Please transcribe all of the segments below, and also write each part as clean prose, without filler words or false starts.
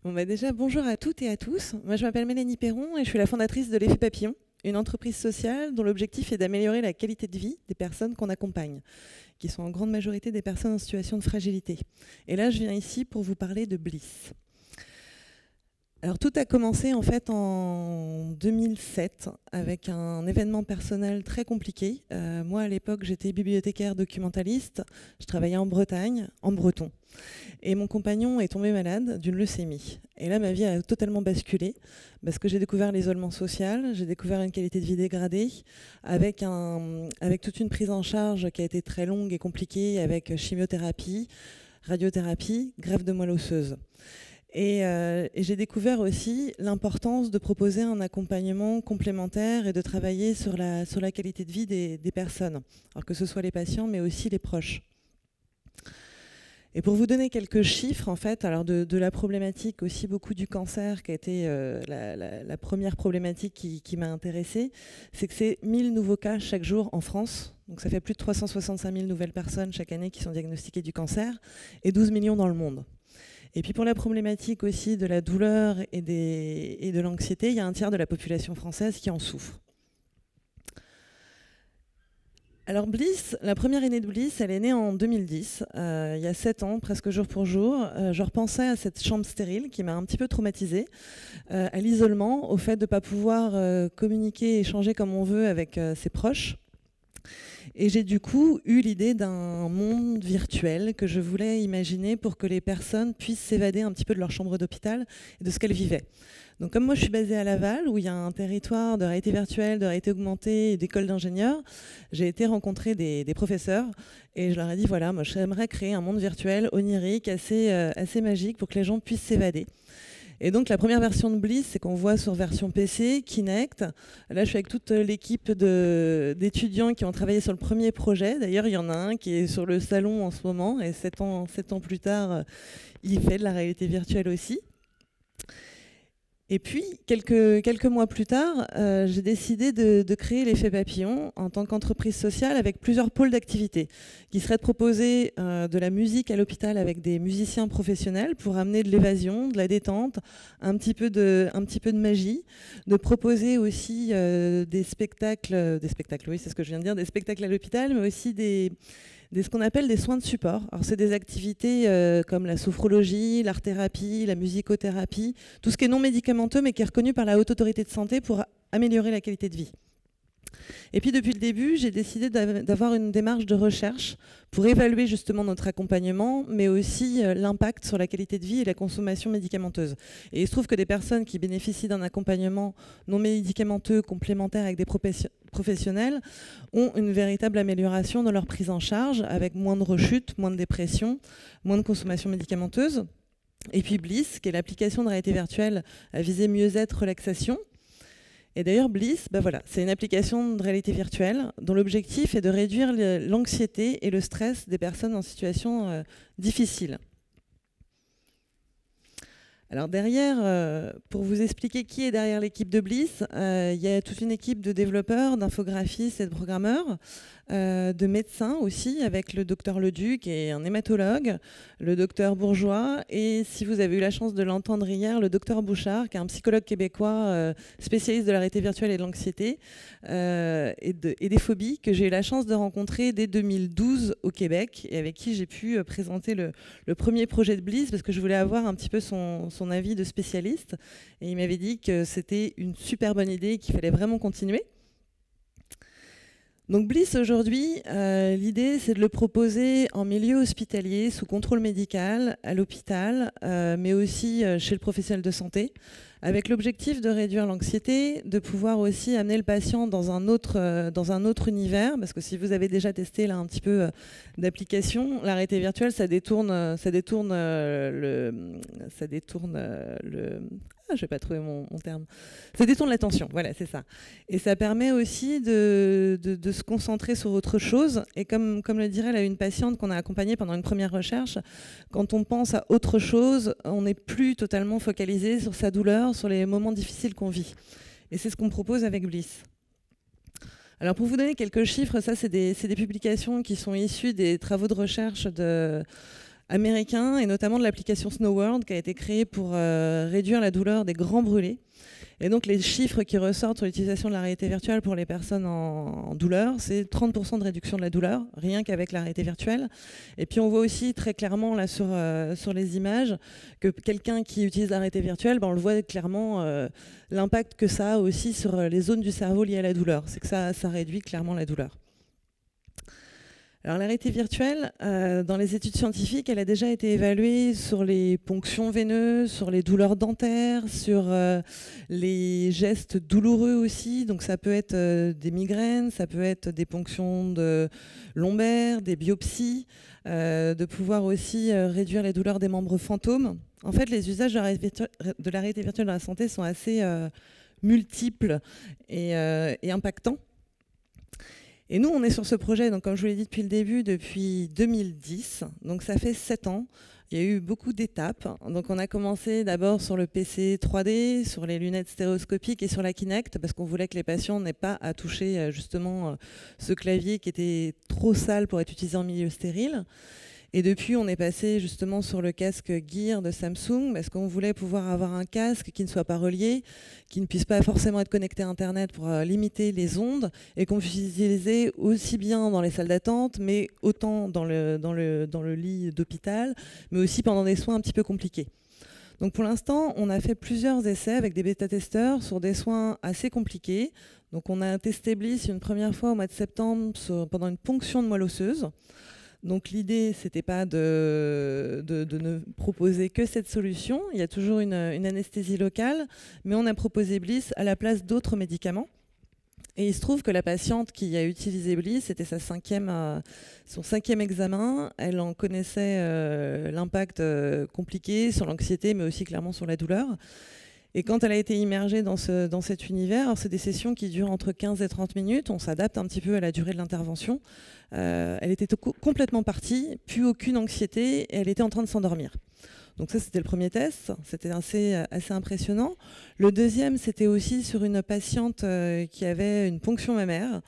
Bon, bah déjà, bonjour à toutes et à tous. Moi, je m'appelle Mélanie Perron et je suis la fondatrice de l'Effet Papillon, une entreprise sociale dont l'objectif est d'améliorer la qualité de vie des personnes qu'on accompagne, qui sont en grande majorité des personnes en situation de fragilité. Et là, je viens ici pour vous parler de Bliss. Alors tout a commencé en fait en 2007 avec un événement personnel très compliqué. Moi à l'époque j'étais bibliothécaire documentaliste, je travaillais en Bretagne, en breton. Et mon compagnon est tombé malade d'une leucémie. Et là ma vie a totalement basculé parce que j'ai découvert l'isolement social, j'ai découvert une qualité de vie dégradée avec toute une prise en charge qui a été très longue et compliquée avec chimiothérapie, radiothérapie, greffe de moelle osseuse. Et j'ai découvert aussi l'importance de proposer un accompagnement complémentaire et de travailler sur la qualité de vie des personnes, alors que ce soit les patients mais aussi les proches. Et pour vous donner quelques chiffres en fait, alors de la problématique aussi beaucoup du cancer qui a été la première problématique qui m'a intéressée, c'est que c'est 1000 nouveaux cas chaque jour en France. Donc ça fait plus de 365 000 nouvelles personnes chaque année qui sont diagnostiquées du cancer et 12 millions dans le monde. Et puis pour la problématique aussi de la douleur et de l'anxiété, il y a un tiers de la population française qui en souffre. Alors Bliss, la première aînée de Bliss, elle est née en 2010, il y a 7 ans, presque jour pour jour. Je repensais à cette chambre stérile qui m'a un petit peu traumatisée, à l'isolement, au fait de ne pas pouvoir communiquer et échanger comme on veut avec ses proches. Et j'ai du coup eu l'idée d'un monde virtuel que je voulais imaginer pour que les personnes puissent s'évader un petit peu de leur chambre d'hôpital et de ce qu'elles vivaient. Donc comme moi je suis basée à Laval, où il y a un territoire de réalité virtuelle, de réalité augmentée et d'école d'ingénieurs, j'ai été rencontrer des professeurs et je leur ai dit voilà, moi j'aimerais créer un monde virtuel onirique assez magique pour que les gens puissent s'évader. Et donc la première version de Bliss, c'est qu'on voit sur version PC, Kinect. Là, je suis avec toute l'équipe d'étudiants qui ont travaillé sur le premier projet. D'ailleurs, il y en a un qui est sur le salon en ce moment, et 7 ans plus tard, il fait de la réalité virtuelle aussi. Et puis, quelques mois plus tard, j'ai décidé de créer l'Effet Papillon en tant qu'entreprise sociale avec plusieurs pôles d'activité qui seraient de proposer de la musique à l'hôpital avec des musiciens professionnels pour amener de l'évasion, de la détente, un petit peu de magie, de proposer aussi des spectacles, oui, c'est ce que je viens de dire, des spectacles à l'hôpital, mais aussi ce qu'on appelle des soins de support. Alors c'est des activités comme la sophrologie, l'art-thérapie, la musicothérapie, tout ce qui est non médicamenteux mais qui est reconnu par la Haute Autorité de Santé pour améliorer la qualité de vie. Et puis depuis le début, j'ai décidé d'avoir une démarche de recherche pour évaluer justement notre accompagnement, mais aussi l'impact sur la qualité de vie et la consommation médicamenteuse. Et il se trouve que des personnes qui bénéficient d'un accompagnement non médicamenteux complémentaire avec des professionnels ont une véritable amélioration dans leur prise en charge, avec moins de rechutes, moins de dépression, moins de consommation médicamenteuse. Et puis Bliss, qui est l'application de réalité virtuelle à visée mieux-être, relaxation. Et d'ailleurs, Bliss, voilà, c'est une application de réalité virtuelle dont l'objectif est de réduire l'anxiété et le stress des personnes en situation difficile. Alors derrière, pour vous expliquer qui est derrière l'équipe de Bliss, il y a toute une équipe de développeurs, d'infographistes et de programmeurs, de médecins aussi, avec le docteur Leduc et un hématologue, le docteur Bourgeois, et si vous avez eu la chance de l'entendre hier, le docteur Bouchard, qui est un psychologue québécois spécialiste de la réalité virtuelle et de l'anxiété et des phobies, que j'ai eu la chance de rencontrer dès 2012 au Québec, et avec qui j'ai pu présenter le premier projet de Bliss, parce que je voulais avoir un petit peu son avis de spécialiste, et il m'avait dit que c'était une super bonne idée et qu'il fallait vraiment continuer. Donc Bliss aujourd'hui, l'idée c'est de le proposer en milieu hospitalier, sous contrôle médical, à l'hôpital, mais aussi chez le professionnel de santé, avec l'objectif de réduire l'anxiété, de pouvoir aussi amener le patient dans un autre univers, parce que si vous avez déjà testé là un petit peu d'application, la réalité virtuelle, ça détourne je vais pas trouver mon terme. Ça détourne l'attention, voilà, c'est ça. Et ça permet aussi de se concentrer sur autre chose. Et comme le dirait là, une patiente qu'on a accompagnée pendant une première recherche, quand on pense à autre chose, on n'est plus totalement focalisé sur sa douleur, sur les moments difficiles qu'on vit. Et c'est ce qu'on propose avec Bliss. Alors pour vous donner quelques chiffres, ça c'est des publications qui sont issues des travaux de recherche américain, et notamment de l'application SnowWorld qui a été créée pour réduire la douleur des grands brûlés. Et donc les chiffres qui ressortent sur l'utilisation de la réalité virtuelle pour les personnes en douleur, c'est 30% de réduction de la douleur, rien qu'avec la réalité virtuelle. Et puis on voit aussi très clairement là sur les images que quelqu'un qui utilise la réalité virtuelle, on le voit clairement l'impact que ça a aussi sur les zones du cerveau liées à la douleur. C'est que ça réduit clairement la douleur. Alors, la réalité virtuelle, dans les études scientifiques, elle a déjà été évaluée sur les ponctions veineuses, sur les douleurs dentaires, sur les gestes douloureux aussi. Donc ça peut être des migraines, ça peut être des ponctions de lombaires, des biopsies, de pouvoir aussi réduire les douleurs des membres fantômes. En fait, les usages de la réalité virtuelle dans la santé sont assez multiples et impactants. Et nous, on est sur ce projet, donc, comme je vous l'ai dit depuis le début, depuis 2010. Donc ça fait 7 ans. Il y a eu beaucoup d'étapes. Donc on a commencé d'abord sur le PC 3D, sur les lunettes stéréoscopiques et sur la Kinect, parce qu'on voulait que les patients n'aient pas à toucher justement ce clavier qui était trop sale pour être utilisé en milieu stérile. Et depuis, on est passé justement sur le casque Gear de Samsung, parce qu'on voulait pouvoir avoir un casque qui ne soit pas relié, qui ne puisse pas forcément être connecté à Internet pour limiter les ondes, et qu'on puisse utiliser aussi bien dans les salles d'attente, mais autant dans le lit d'hôpital, mais aussi pendant des soins un petit peu compliqués. Donc pour l'instant, on a fait plusieurs essais avec des bêta-testeurs sur des soins assez compliqués. Donc on a testé Bliss une première fois au mois de septembre pendant une ponction de moelle osseuse. Donc l'idée, c'était pas de ne proposer que cette solution. Il y a toujours une anesthésie locale, mais on a proposé Bliss à la place d'autres médicaments. Et il se trouve que la patiente qui a utilisé Bliss, c'était son 5e examen. Elle en connaissait l'impact compliqué sur l'anxiété, mais aussi clairement sur la douleur. Et quand elle a été immergée dans cet univers, c'est des sessions qui durent entre 15 et 30 minutes. On s'adapte un petit peu à la durée de l'intervention. Elle était complètement partie, plus aucune anxiété, et elle était en train de s'endormir. Donc ça, c'était le premier test. C'était assez impressionnant. Le deuxième, c'était aussi sur une patiente qui avait une ponction mammaire,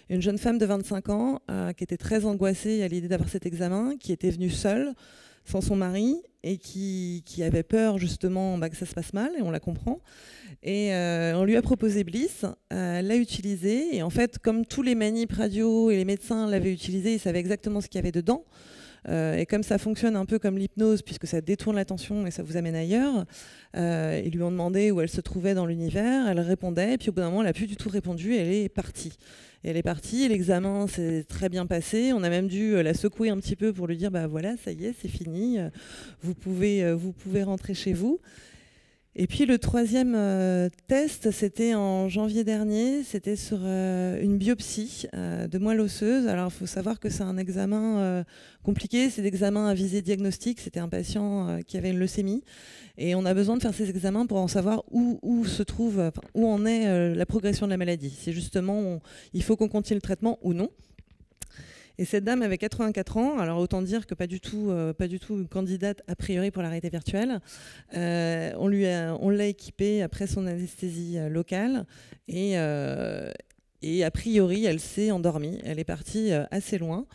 une jeune femme de 25 ans qui était très angoissée à l'idée d'avoir cet examen, qui était venue seule, sans son mari, et qui avait peur justement que ça se passe mal, et on la comprend. Et on lui a proposé Bliss, elle l'a utilisé, et en fait, comme tous les manips radio et les médecins l'avaient utilisé, ils savaient exactement ce qu'il y avait dedans. Et comme ça fonctionne un peu comme l'hypnose, puisque ça détourne l'attention et ça vous amène ailleurs, ils lui ont demandé où elle se trouvait dans l'univers, elle répondait, et puis au bout d'un moment, elle n'a plus du tout répondu, elle est partie. Et elle est partie, l'examen s'est très bien passé, on a même dû la secouer un petit peu pour lui dire, bah voilà, ça y est, c'est fini, vous pouvez rentrer chez vous. Et puis le troisième test, c'était en janvier dernier, c'était sur une biopsie de moelle osseuse. Alors il faut savoir que c'est un examen compliqué, c'est l'examen à visée diagnostique, c'était un patient qui avait une leucémie. Et on a besoin de faire ces examens pour en savoir où en est la progression de la maladie. C'est justement, il faut qu'on continue le traitement ou non. Et cette dame avait 84 ans, alors autant dire que pas du tout une candidate a priori pour la réalité virtuelle. On l'a équipée après son anesthésie locale et a priori elle s'est endormie. Elle est partie assez loin.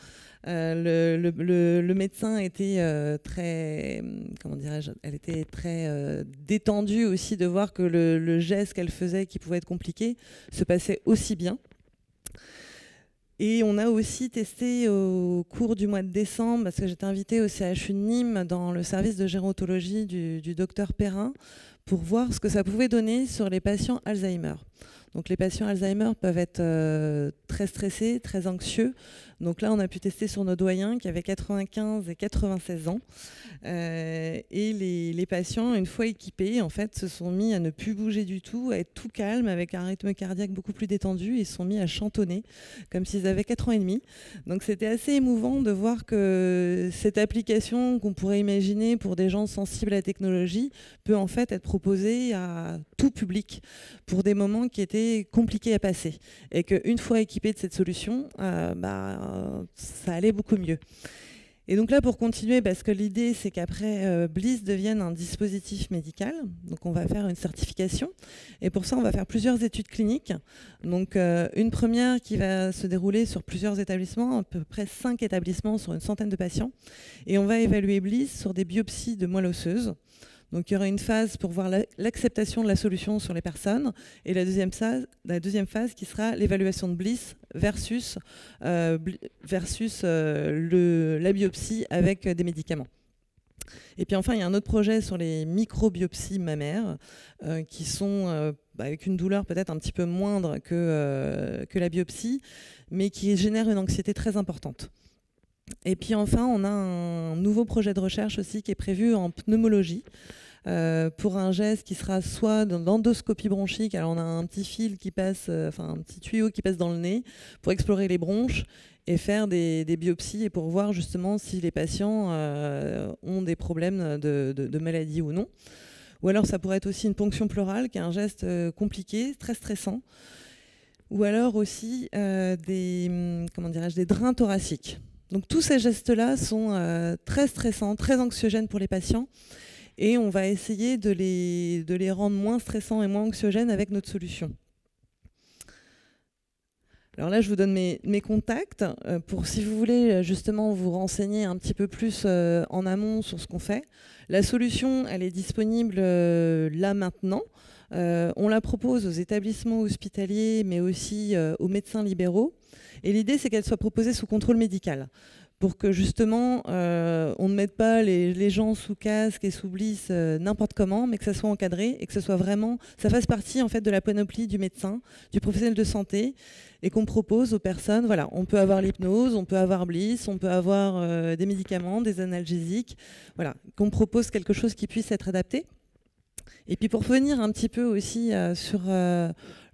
Le médecin était très, comment dirais-je, elle était très détendue aussi de voir que le geste qu'elle faisait, qui pouvait être compliqué, se passait aussi bien. Et on a aussi testé au cours du mois de décembre, parce que j'étais invitée au CHU de Nîmes dans le service de gérontologie du docteur Perrin, pour voir ce que ça pouvait donner sur les patients Alzheimer. Donc les patients Alzheimer peuvent être très stressés, très anxieux. Donc là, on a pu tester sur nos doyens qui avaient 95 et 96 ans. Et les patients, une fois équipés, en fait, se sont mis à ne plus bouger du tout, à être tout calme, avec un rythme cardiaque beaucoup plus détendu, et se sont mis à chantonner, comme s'ils avaient 4 ans et demi. Donc c'était assez émouvant de voir que cette application qu'on pourrait imaginer pour des gens sensibles à la technologie peut en fait être proposée à tout public pour des moments qui étaient compliqués à passer. Et qu'une fois équipé de cette solution, ça allait beaucoup mieux. Et donc là, pour continuer, parce que l'idée, c'est qu'après, Bliss devienne un dispositif médical. Donc on va faire une certification. Et pour ça, on va faire plusieurs études cliniques. Donc une première qui va se dérouler sur plusieurs établissements, à peu près 5 établissements sur une centaine de patients. Et on va évaluer Bliss sur des biopsies de moelle osseuse. Donc il y aura une phase pour voir l'acceptation de la solution sur les personnes et la deuxième phase qui sera l'évaluation de Bliss versus la biopsie avec des médicaments. Et puis enfin, il y a un autre projet sur les microbiopsies mammaires qui sont avec une douleur peut-être un petit peu moindre que la biopsie, mais qui génèrent une anxiété très importante. Et puis enfin, on a un nouveau projet de recherche aussi qui est prévu en pneumologie pour un geste qui sera soit dans l'endoscopie bronchique. Alors on a un petit fil qui passe, un petit tuyau qui passe dans le nez pour explorer les bronches et faire des biopsies et pour voir justement si les patients ont des problèmes de maladie ou non. Ou alors ça pourrait être aussi une ponction pleurale qui est un geste compliqué, très stressant. Ou alors aussi des drains thoraciques. Donc tous ces gestes-là sont très stressants, très anxiogènes pour les patients et on va essayer de les rendre moins stressants et moins anxiogènes avec notre solution. Alors là, je vous donne mes contacts pour si vous voulez justement vous renseigner un petit peu plus en amont sur ce qu'on fait. La solution, elle est disponible là maintenant. On la propose aux établissements hospitaliers, mais aussi aux médecins libéraux. Et l'idée, c'est qu'elle soit proposée sous contrôle médical, pour que justement, on ne mette pas les gens sous casque et sous Bliss n'importe comment, mais que ça soit encadré et que ça fasse partie en fait de la panoplie du médecin, du professionnel de santé, et qu'on propose aux personnes. Voilà, on peut avoir l'hypnose, on peut avoir Bliss, on peut avoir des médicaments, des analgésiques. Voilà, qu'on propose quelque chose qui puisse être adapté. Et puis pour revenir un petit peu aussi sur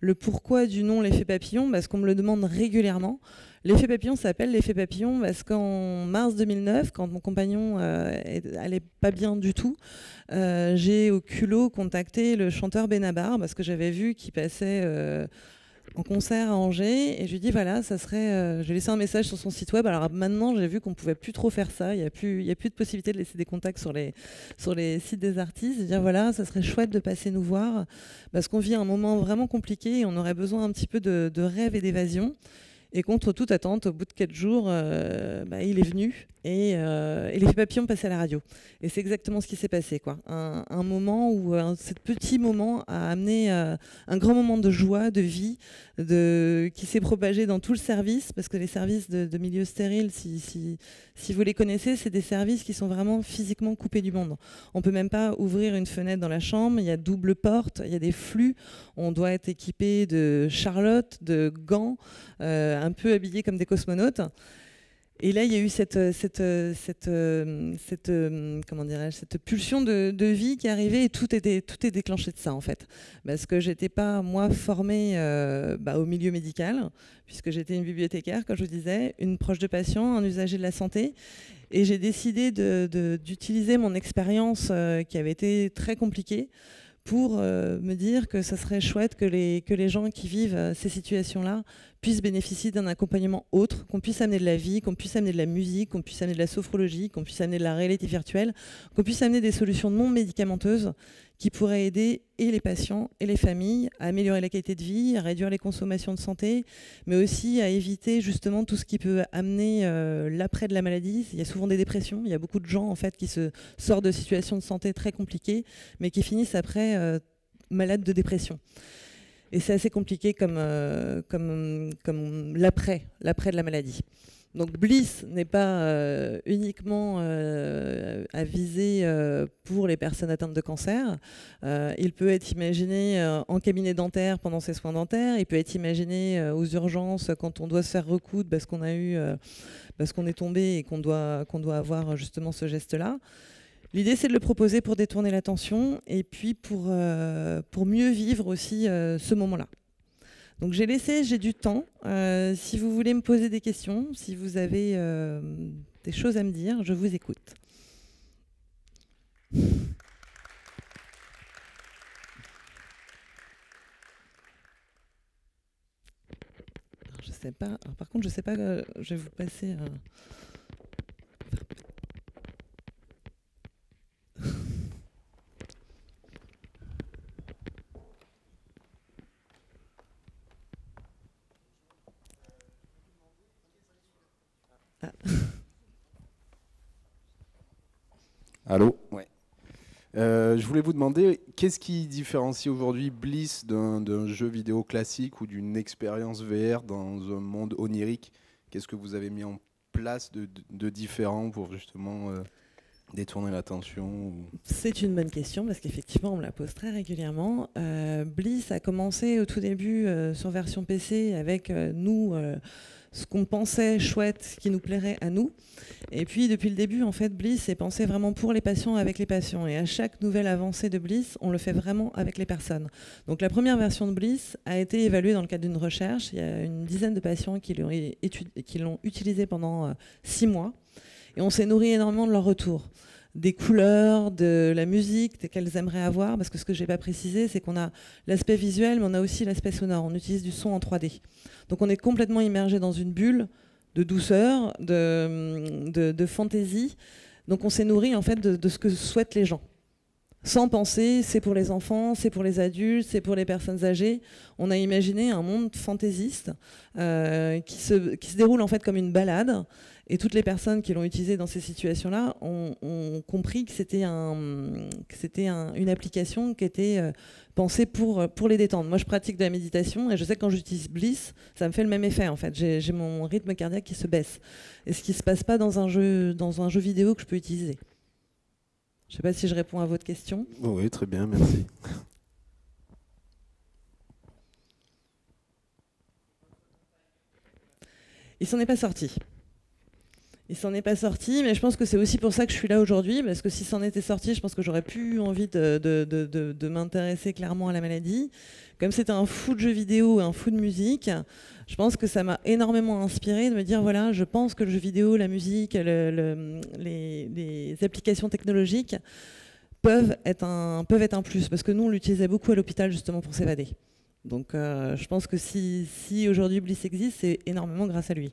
le pourquoi du nom l'effet papillon, parce qu'on me le demande régulièrement. L'effet papillon s'appelle l'effet papillon parce qu'en mars 2009, quand mon compagnon allait pas bien du tout, j'ai au culot contacté le chanteur Benabar parce que j'avais vu qu'il passait en concert à Angers et je lui ai dit voilà, ça serait. J'ai laissé un message sur son site web. Alors maintenant, j'ai vu qu'on pouvait plus trop faire ça. Il y a plus de possibilité de laisser des contacts sur les sites des artistes. Et dire voilà, ça serait chouette de passer nous voir parce qu'on vit un moment vraiment compliqué et on aurait besoin un petit peu de rêve et d'évasion. Et contre toute attente, au bout de 4 jours, il est venu et l'effet papillon passait à la radio. Et c'est exactement ce qui s'est passé, quoi. Un moment où ce petit moment a amené un grand moment de joie, de vie, qui s'est propagé dans tout le service, parce que les services de milieu stérile, si vous les connaissez, c'est des services qui sont vraiment physiquement coupés du monde. On ne peut même pas ouvrir une fenêtre dans la chambre, il y a double porte, il y a des flux, on doit être équipé de charlottes, de gants, un peu habillés comme des cosmonautes. Et là, il y a eu cette pulsion de vie qui est arrivée et tout est déclenché de ça, en fait. Parce que je n'étais pas, moi, formée au milieu médical, puisque j'étais une bibliothécaire, comme je vous disais, une proche de patient, un usager de la santé. Et j'ai décidé d'utiliser mon expérience qui avait été très compliquée pour me dire que ça serait chouette que les gens qui vivent ces situations-là puissent bénéficier d'un accompagnement autre, qu'on puisse amener de la vie, qu'on puisse amener de la musique, qu'on puisse amener de la sophrologie, qu'on puisse amener de la réalité virtuelle, qu'on puisse amener des solutions non médicamenteuses qui pourraient aider et les patients et les familles à améliorer la qualité de vie, à réduire les consommations de santé, mais aussi à éviter justement tout ce qui peut amener l'après de la maladie. Il y a souvent des dépressions, il y a beaucoup de gens en fait qui se sortent de situations de santé très compliquées, mais qui finissent après malades de dépression. Et c'est assez compliqué comme l'après de la maladie. Donc Bliss n'est pas uniquement à viser pour les personnes atteintes de cancer. Il peut être imaginé en cabinet dentaire pendant ses soins dentaires. Il peut être imaginé aux urgences quand on doit se faire recoudre parce qu'on est tombé et qu'on doit avoir justement ce geste-là. L'idée, c'est de le proposer pour détourner l'attention et puis pour mieux vivre aussi ce moment-là. Donc j'ai du temps. Si vous voulez me poser des questions, si vous avez des choses à me dire, je vous écoute. Alors, je sais pas. Alors, par contre, je sais pas. Je vais vous passer. Allô? Ouais. Je voulais vous demander, qu'est-ce qui différencie aujourd'hui Bliss d'un jeu vidéo classique ou d'une expérience VR dans un monde onirique? Qu'est-ce que vous avez mis en place de différent pour justement détourner l'attention C'est une bonne question parce qu'effectivement on me la pose très régulièrement. Bliss a commencé au tout début sur version PC avec nous ce qu'on pensait chouette, ce qui nous plairait à nous. Et puis depuis le début en fait Bliss est pensé vraiment pour les patients, avec les patients. Et à chaque nouvelle avancée de Bliss, on le fait vraiment avec les personnes. Donc la première version de Bliss a été évaluée dans le cadre d'une recherche. Il y a une dizaine de patients qui l'ont utilisé pendant 6 mois. Et on s'est nourri énormément de leurs retours, des couleurs, de la musique qu'elles aimeraient avoir, parce que ce que je n'ai pas précisé, c'est qu'on a l'aspect visuel, mais on a aussi l'aspect sonore. On utilise du son en 3D. Donc on est complètement immergé dans une bulle de douceur, de fantaisie. Donc on s'est nourri en fait de ce que souhaitent les gens. Sans penser, c'est pour les enfants, c'est pour les adultes, c'est pour les personnes âgées. On a imaginé un monde fantaisiste qui se déroule en fait comme une balade. Et toutes les personnes qui l'ont utilisé dans ces situations-là ont compris que c'était une application qui était pensée pour les détendre. Moi, je pratique de la méditation et je sais que quand j'utilise Bliss, ça me fait le même effet. En fait, j'ai mon rythme cardiaque qui se baisse. Et ce qui ne se passe pas dans un jeu vidéo que je peux utiliser. Je ne sais pas si je réponds à votre question. Oui, très bien, merci. Il s'en est pas sorti. Il s'en est pas sorti, mais je pense que c'est aussi pour ça que je suis là aujourd'hui, parce que si c'en était sorti, je pense que j'aurais plus envie de m'intéresser clairement à la maladie. Comme c'était un fou de jeux vidéo et un fou de musique, je pense que ça m'a énormément inspiré de me dire, voilà, je pense que le jeu vidéo, la musique, les applications technologiques peuvent être un plus, parce que nous, on l'utilisait beaucoup à l'hôpital justement pour s'évader. Donc je pense que si aujourd'hui Bliss existe, c'est énormément grâce à lui.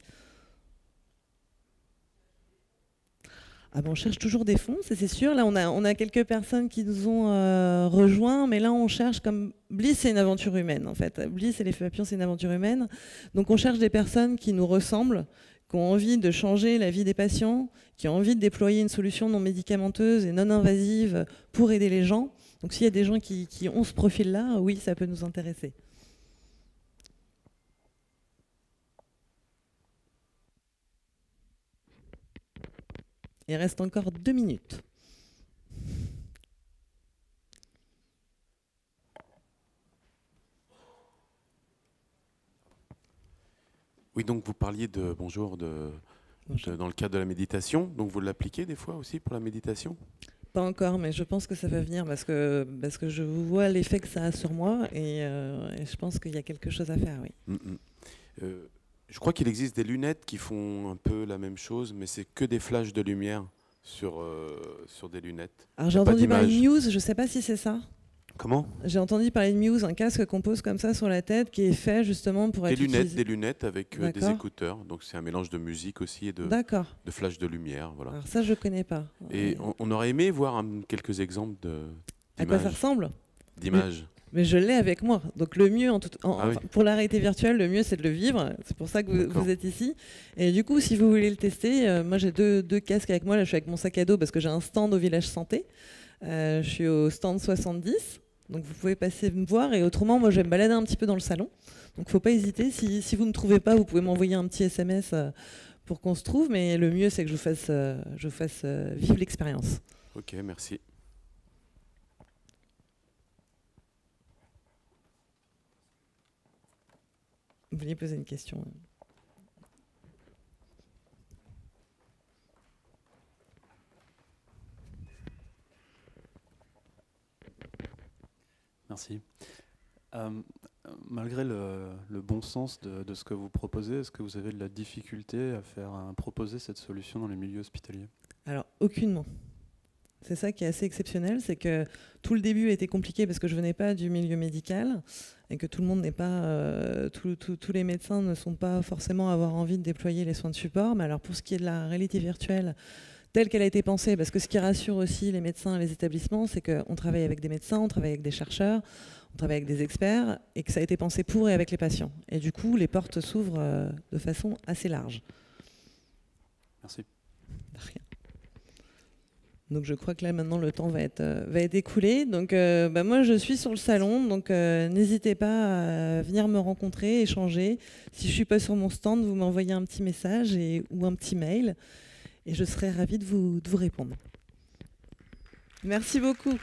Ah ben on cherche toujours des fonds, c'est sûr. Là, on a quelques personnes qui nous ont rejoints, mais là, on cherche comme... Bliss, c'est une aventure humaine, en fait. Bliss et les feux papillons, c'est une aventure humaine. Donc, on cherche des personnes qui nous ressemblent, qui ont envie de changer la vie des patients, qui ont envie de déployer une solution non médicamenteuse et non invasive pour aider les gens. Donc, s'il y a des gens qui ont ce profil-là, oui, ça peut nous intéresser. Il reste encore 2 minutes. Oui, donc vous parliez dans le cadre de la méditation. Donc vous l'appliquez des fois aussi pour la méditation? Pas encore, mais je pense que ça va venir parce que je vois l'effet que ça a sur moi et je pense qu'il y a quelque chose à faire, oui. Je crois qu'il existe des lunettes qui font un peu la même chose, mais c'est que des flashs de lumière sur des lunettes. Alors j'ai entendu parler de Muse, je ne sais pas si c'est ça. Comment? J'ai entendu parler de Muse, un casque qu'on pose comme ça sur la tête qui est fait justement pour être utilisé. Des lunettes avec des écouteurs. Donc c'est un mélange de musique aussi et de flashs de lumière. Voilà. Alors ça, je ne connais pas. Et on aurait aimé voir quelques exemples d'images. À quoi ça ressemble? D'images. Mais je l'ai avec moi. Donc le mieux, pour la réalité virtuelle, le mieux c'est de le vivre. C'est pour ça que vous êtes ici. Et du coup, si vous voulez le tester, moi j'ai deux casques avec moi. Là, je suis avec mon sac à dos parce que j'ai un stand au Village Santé. Je suis au stand 70. Donc vous pouvez passer me voir. Et autrement, moi je vais me balader un petit peu dans le salon. Donc il ne faut pas hésiter. Si vous ne me trouvez pas, vous pouvez m'envoyer un petit SMS pour qu'on se trouve. Mais le mieux, c'est que je vous fasse vivre l'expérience. Ok, merci. Vous vouliez poser une question? Merci. Malgré le bon sens de ce que vous proposez, est-ce que vous avez de la difficulté à proposer cette solution dans les milieux hospitaliers? Alors, aucunement. C'est ça qui est assez exceptionnel, c'est que tout le début a été compliqué parce que je venais pas du milieu médical et que tout le monde n'est pas, tous les médecins ne sont pas forcément à avoir envie de déployer les soins de support. Mais alors pour ce qui est de la réalité virtuelle telle qu'elle a été pensée, parce que ce qui rassure aussi les médecins et les établissements, c'est qu'on travaille avec des médecins, on travaille avec des chercheurs, on travaille avec des experts et que ça a été pensé pour et avec les patients. Et du coup, les portes s'ouvrent de façon assez large. Merci. Rien. Donc je crois que là maintenant le temps va être écoulé. Donc moi je suis sur le salon, donc n'hésitez pas à venir me rencontrer, échanger. Si je suis pas sur mon stand, vous m'envoyez un petit message ou un petit mail et je serai ravie de vous répondre. Merci beaucoup.